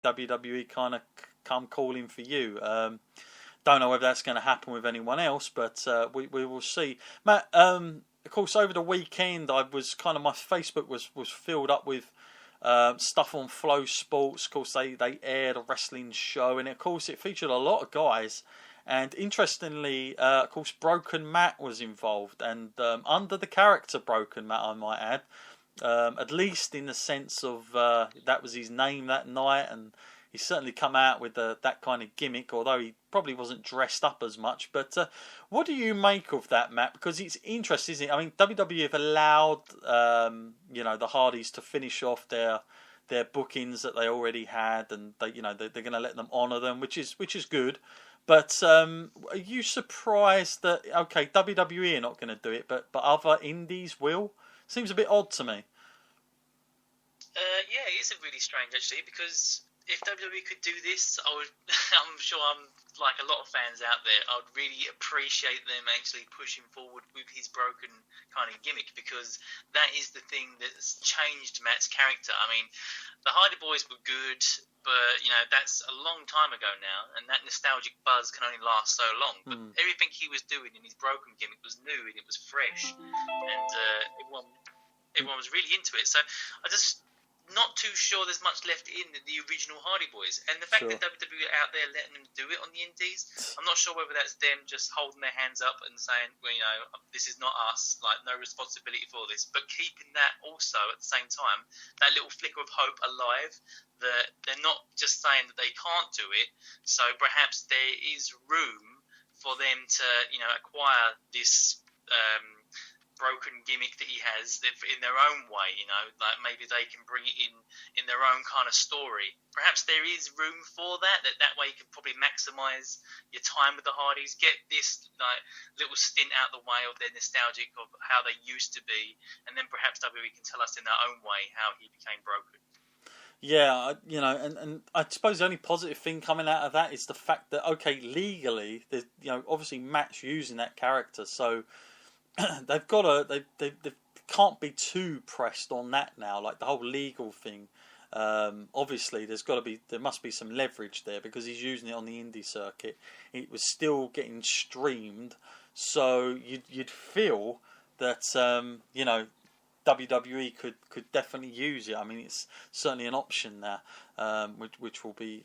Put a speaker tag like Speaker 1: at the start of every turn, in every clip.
Speaker 1: WWE kind of come calling for you. Don't know whether that's going to happen with anyone else, but we will see. Matt, of course, over the weekend, my Facebook was filled up with stuff on Flow Sports. Of course, they aired a wrestling show, and of course, it featured a lot of guys. And interestingly, of course, Broken Matt was involved, and under the character Broken Matt, I might add, at least in the sense of that was his name that night, and he certainly come out with that kind of gimmick, although he probably wasn't dressed up as much. But what do you make of that, Matt? Because it's interesting, isn't it? I mean, WWE have allowed the Hardys to finish off their bookings that they already had, and they're going to let them honour them, which is good. But are you surprised that WWE are not going to do it, but other indies will? Seems a bit odd to me.
Speaker 2: Yeah, it is really strange actually, because if WWE could do this, I'm sure I'm like a lot of fans out there, I would really appreciate them actually pushing forward with his broken kind of gimmick, because that is the thing that's changed Matt's character. I mean, the Hardy Boys were good, but that's a long time ago now, and that nostalgic buzz can only last so long. But everything he was doing in his broken gimmick was new and it was fresh, and everyone was really into it. So I just not too sure there's much left in the original Hardy Boys. And the fact that WWE are out there letting them do it on the indies, I'm not sure whether that's them just holding their hands up and saying, well, this is not us, like, no responsibility for this. But keeping that also, at the same time, that little flicker of hope alive, that they're not just saying that they can't do it. So perhaps there is room for them to, acquire this broken gimmick that he has in their own way, like maybe they can bring it in their own kind of story. Perhaps there is room for that way you can probably maximise your time with the Hardys, get this like little stint out the way of their nostalgic of how they used to be, and then perhaps WWE can tell us in their own way how he became broken.
Speaker 1: Yeah, and I suppose the only positive thing coming out of that is the fact that, legally, there's, obviously Matt's using that character, so they've got they can't be too pressed on that now, like the whole legal thing. Obviously, there must be some leverage there because he's using it on the indie circuit. It was still getting streamed, so you'd feel that WWE could definitely use it. I mean, it's certainly an option there, which will be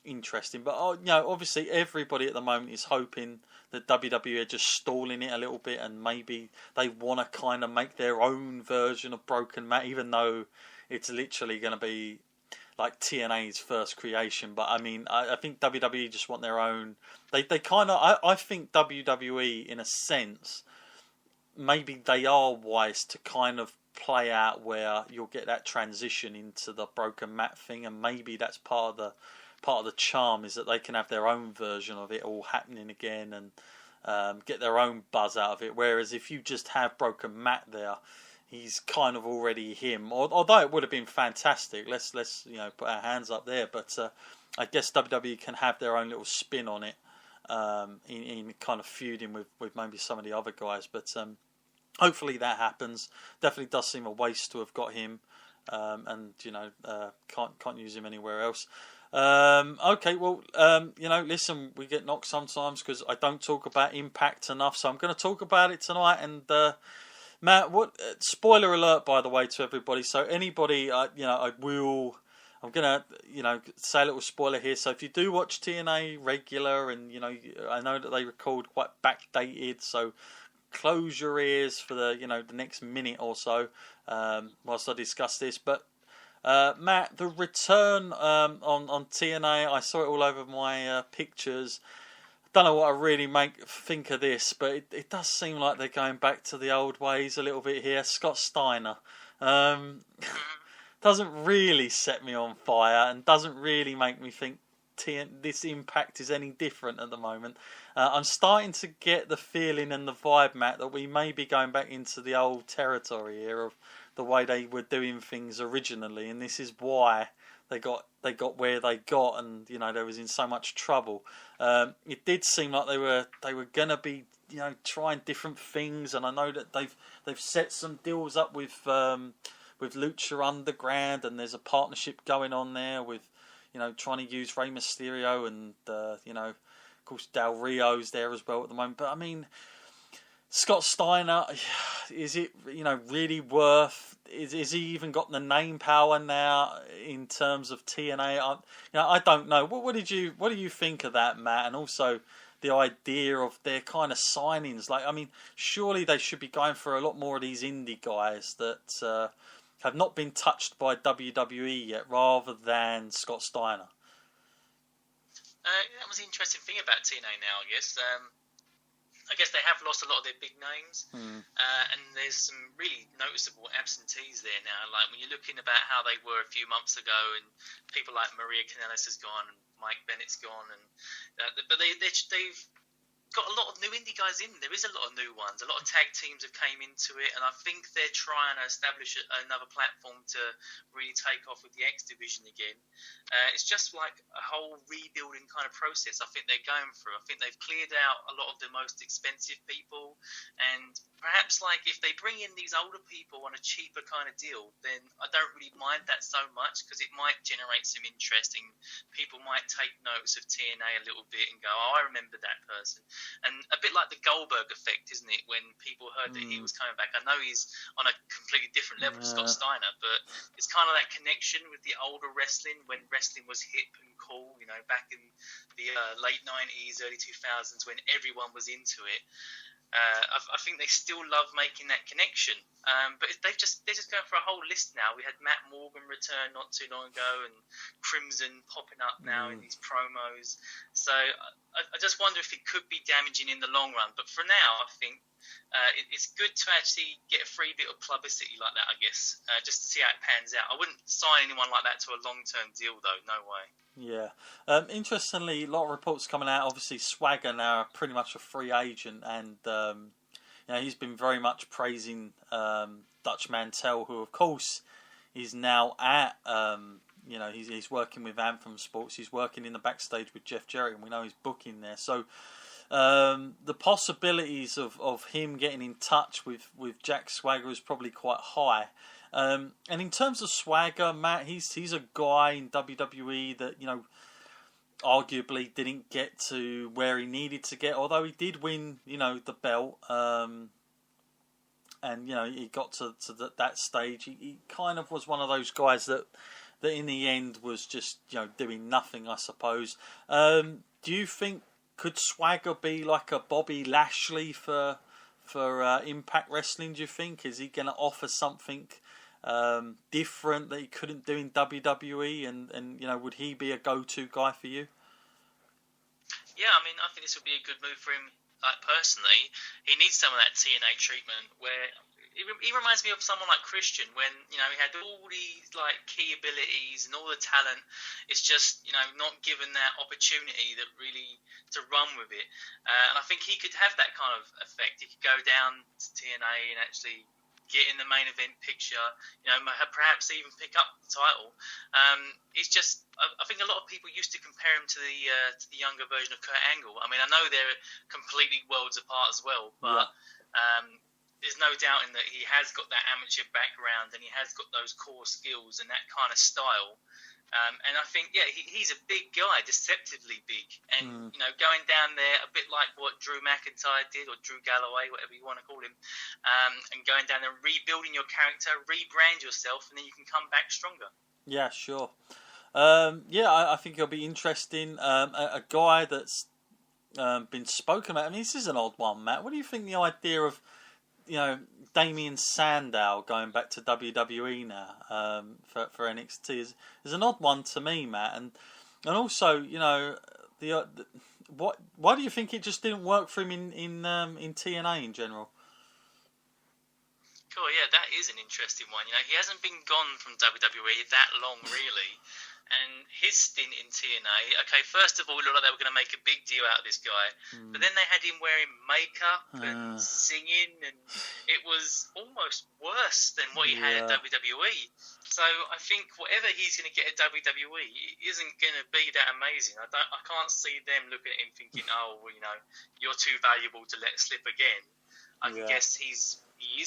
Speaker 1: interesting. But obviously, everybody at the moment is hoping that WWE are just stalling it a little bit, and maybe they want to kind of make their own version of Broken Matt, even though it's literally going to be like TNA's first creation. But I mean, I think WWE just want their own. They kind of. I think WWE, in a sense, maybe they are wise to kind of play out where you'll get that transition into the Broken Matt thing, and maybe that's part of the charm, is that they can have their own version of it all happening again and get their own buzz out of it. Whereas if you just have Broken Matt there, he's kind of already him. Although it would have been fantastic, let's put our hands up there. But I guess WWE can have their own little spin on it, in kind of feuding with maybe some of the other guys. But hopefully that happens. Definitely does seem a waste to have got him, and can't use him anywhere else. Listen, we get knocked sometimes because I don't talk about Impact enough, so I'm going to talk about it tonight. And Matt, spoiler alert, by the way, to everybody. So anybody, I'm going to, say a little spoiler here. So if you do watch TNA regular, and I know that they record quite backdated, so close your ears for the next minute or so whilst I discuss this. But Matt, the return on TNA, I saw it all over my pictures. Don't know what I really think of this, but it does seem like they're going back to the old ways a little bit here. Scott Steiner doesn't really set me on fire, and doesn't really make me think this Impact is any different at the moment. I'm starting to get the feeling and the vibe, Matt, that we may be going back into the old territory here of the way they were doing things originally, and this is why they got where they got, and they was in so much trouble. It did seem like they were going to be trying different things, and I know that they've set some deals up with Lucha Underground, and there's a partnership going on there with trying to use Rey Mysterio and of course Del Rio's there as well at the moment. But I mean, Scott Steiner, is it really worth? Is he even got the name power now in terms of TNA? I don't know. What do you think of that, Matt? And also the idea of their kind of signings. Like, I mean, surely they should be going for a lot more of these indie guys that have not been touched by WWE yet, rather than Scott Steiner.
Speaker 2: That was the interesting thing about TNA now, I guess. I guess they have lost a lot of their big names, and there's some really noticeable absentees there now. Like when you're looking about how they were a few months ago, and people like Maria Kanellis has gone, and Mike Bennett's gone, and but they've got a lot of new indie guys in. There is a lot of new ones. A lot of tag teams have came into it, and I think they're trying to establish another platform to really take off with the X division again. It's just like a whole rebuilding kind of process I think they're going through. I think they've cleared out a lot of the most expensive people, and perhaps like if they bring in these older people on a cheaper kind of deal, then I don't really mind that so much, because it might generate some interest, and people might take notice of TNA a little bit and go, oh, I remember that person. And a bit like the Goldberg effect, isn't it? When people heard that he was coming back. I know he's on a completely different level to Scott Steiner, but it's kind of that connection with the older wrestling, when wrestling was hip and cool, back in the late 90s, early 2000s, when everyone was into it. I think they still love making that connection, but they're just going for a whole list now. We had Matt Morgan return not too long ago, and Crimson popping up now in these promos. So I just wonder if it could be damaging in the long run. But for now, I think it's good to actually get a free bit of publicity like that, I guess, just to see how it pans out. I wouldn't sign anyone like that to a long-term deal, though. No way.
Speaker 1: Yeah. Interestingly, a lot of reports coming out. Obviously, Swagger now pretty much a free agent, and he's been very much praising Dutch Mantel, who of course is now at he's working with Anthem Sports. He's working in the backstage with Jeff Jarrett, and we know he's booking there. So the possibilities of him getting in touch with Jack Swagger is probably quite high. And in terms of Swagger, Matt, he's a guy in WWE that, arguably didn't get to where he needed to get, although he did win, the belt. And, he got to that stage. He kind of was one of those guys that in the end was just, doing nothing, I suppose. Do you think, could Swagger be like a Bobby Lashley for Impact Wrestling, do you think? Is he going to offer something different that he couldn't do in WWE, and would he be a go-to guy for you?
Speaker 2: Yeah, I mean, I think this would be a good move for him. Like, personally, he needs some of that TNA treatment, where he reminds me of someone like Christian, when he had all these like key abilities and all the talent. It's just not given that opportunity that really to run with it, and I think he could have that kind of effect. He could go down to TNA and actually get in the main event picture, perhaps even pick up the title. It's just, I think a lot of people used to compare him to the younger version of Kurt Angle. I mean, I know they're completely worlds apart as well, but there's no doubting that he has got that amateur background, and he has got those core skills and that kind of style. And I think, he's a big guy, deceptively big. And, going down there a bit like what Drew McIntyre did, or Drew Galloway, whatever you want to call him, and going down there, rebuilding your character, rebrand yourself, and then you can come back stronger. Yeah,
Speaker 1: sure. I think it'll be interesting. A guy that's been spoken about. I mean, this is an odd one, Matt. What do you think the idea of, Damien Sandow going back to WWE now for NXT is an odd one to me, Matt, and also why do you think it just didn't work for him in TNA in general?
Speaker 2: Cool, yeah, that is an interesting one. He hasn't been gone from WWE that long, really. And his stint in TNA, okay, first of all, it looked like they were going to make a big deal out of this guy. But then they had him wearing makeup and singing, and it was almost worse than what he had at WWE. So I think whatever he's going to get at WWE isn't going to be that amazing. I can't see them looking at him thinking, oh, well, you're too valuable to let slip again. I guess he is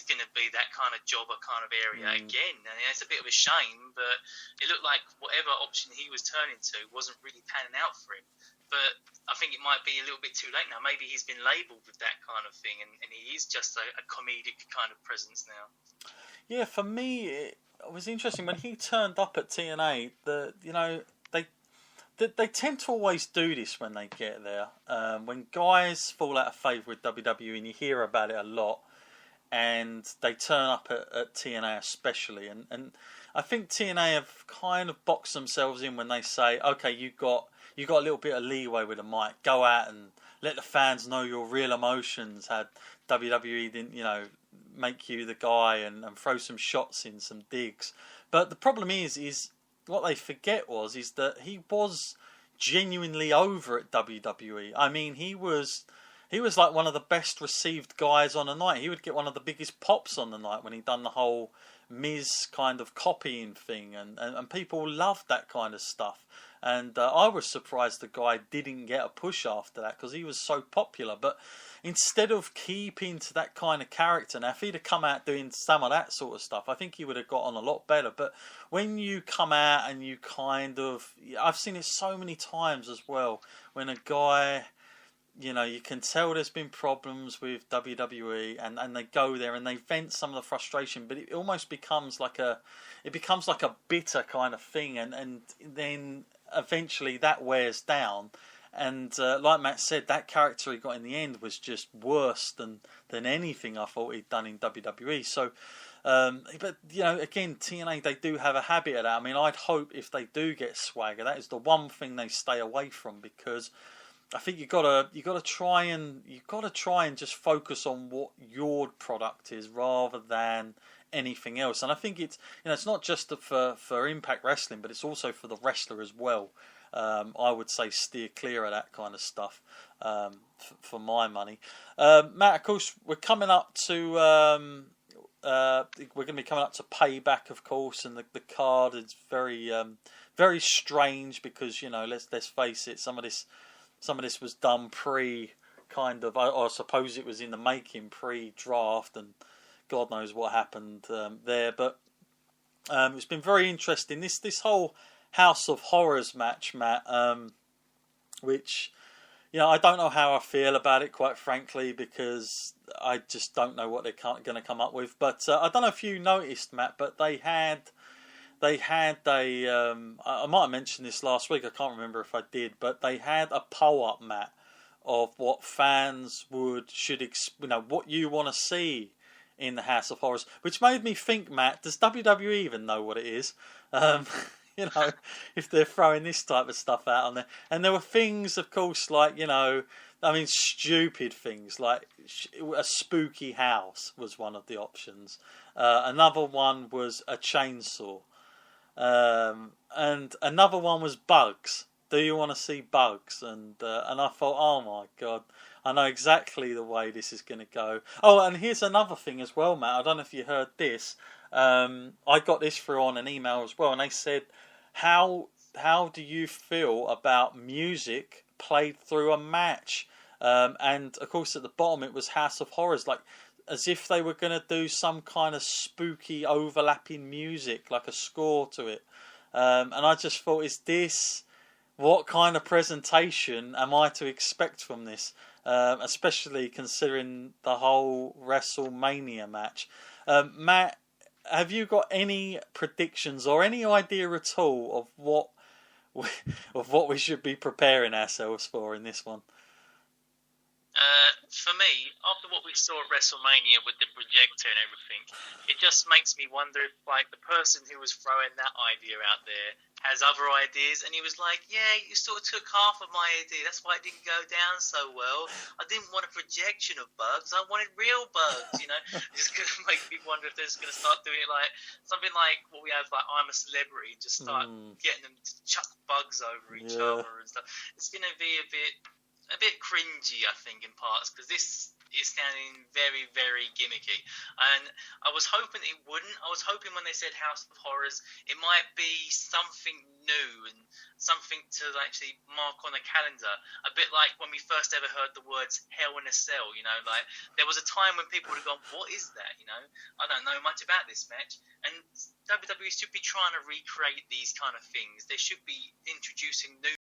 Speaker 2: going to be that kind of jobber kind of area again. And it's a bit of a shame, but it looked like whatever option he was turning to wasn't really panning out for him. But I think it might be a little bit too late now. Maybe he's been labelled with that kind of thing, and he is just a comedic kind of presence now.
Speaker 1: Yeah, for me, it was interesting when he turned up at TNA. They tend to always do this when they get there. When guys fall out of favour with WWE, and you hear about it a lot, and they turn up at TNA especially. And I think TNA have kind of boxed themselves in when they say, okay, you got a little bit of leeway with the mic. Go out and let the fans know your real emotions. Had WWE didn't, make you the guy and throw some shots in, some digs. But the problem is what they forget is that he was genuinely over at WWE. I mean, he was like one of the best received guys on the night. He would get one of the biggest pops on the night when he'd done the whole Miz kind of copying thing, and people loved that kind of stuff. And I was surprised the guy didn't get a push after that because he was so popular. But instead of keeping to that kind of character, now if he'd have come out doing some of that sort of stuff, I think he would have got on a lot better. But when you come out and you kind of, I've seen it so many times as well, when a guy, you can tell there's been problems with WWE, and they go there and they vent some of the frustration, but it almost becomes like a bitter kind of thing, and then eventually that wears down. And like Matt said, that character he got in the end was just worse than anything I thought he'd done in WWE. So, but again, TNA, they do have a habit of that. I mean, I'd hope if they do get swagger, that is the one thing they stay away from, because I think you gotta try and just focus on what your product is rather than anything else. And I think it's not just for Impact Wrestling, but it's also for the wrestler as well. I would say steer clear of that kind of stuff for my money. Matt, of course, we're coming up to we're going to be coming up to Payback, of course, and the card is very very strange because let's face it, some of this was done I suppose it was in the making pre-draft, and God knows what happened there. But it's been very interesting. This whole House of Horrors match, Matt, which I don't know how I feel about it, quite frankly, because I just don't know what they're going to come up with. But I don't know if you noticed, Matt, but they had a I might have mentioned this last week, I can't remember if I did, but they had a poll up, Matt, of what fans what you want to see in the House of Horrors, which made me think, Matt, does WWE even know what it is? If they're throwing this type of stuff out on there. And there were things, of course, like, stupid things, like a spooky house was one of the options. Another one was a chainsaw. And another one was bugs. Do you want to see bugs? And I thought, oh my God, I know exactly the way this is going to go. Oh, and here's another thing as well, Matt. I don't know if you heard this. I got this through on an email as well, and they said, how do you feel about music played through a match? And of course at the bottom it was House of Horrors, like as if they were going to do some kind of spooky overlapping music, like a score to it. And I just thought, what kind of presentation am I to expect from this? Especially considering the whole WrestleMania match. Matt, have you got any predictions or any idea at all of what we should be preparing ourselves for in this one?
Speaker 2: For me, after what we saw at WrestleMania with the projector and everything, it just makes me wonder if, like, the person who was throwing that idea out there has other ideas, and he was like, yeah, you sort of took half of my idea, that's why it didn't go down so well. I didn't want a projection of bugs, I wanted real bugs, It's going to make me wonder if they're just going to start doing it like something like what we have, like I'm a Celebrity, just start getting them to chuck bugs over each other and stuff. It's going to be a bit cringy, I think, in parts, because this is sounding very, very gimmicky. And I was hoping it wouldn't. I was hoping when they said House of Horrors, it might be something new and something to actually mark on a calendar. A bit like when we first ever heard the words Hell in a Cell, you know, like there was a time when people would have gone, what is that, you know? I don't know much about this match. And WWE should be trying to recreate these kind of things. They should be introducing new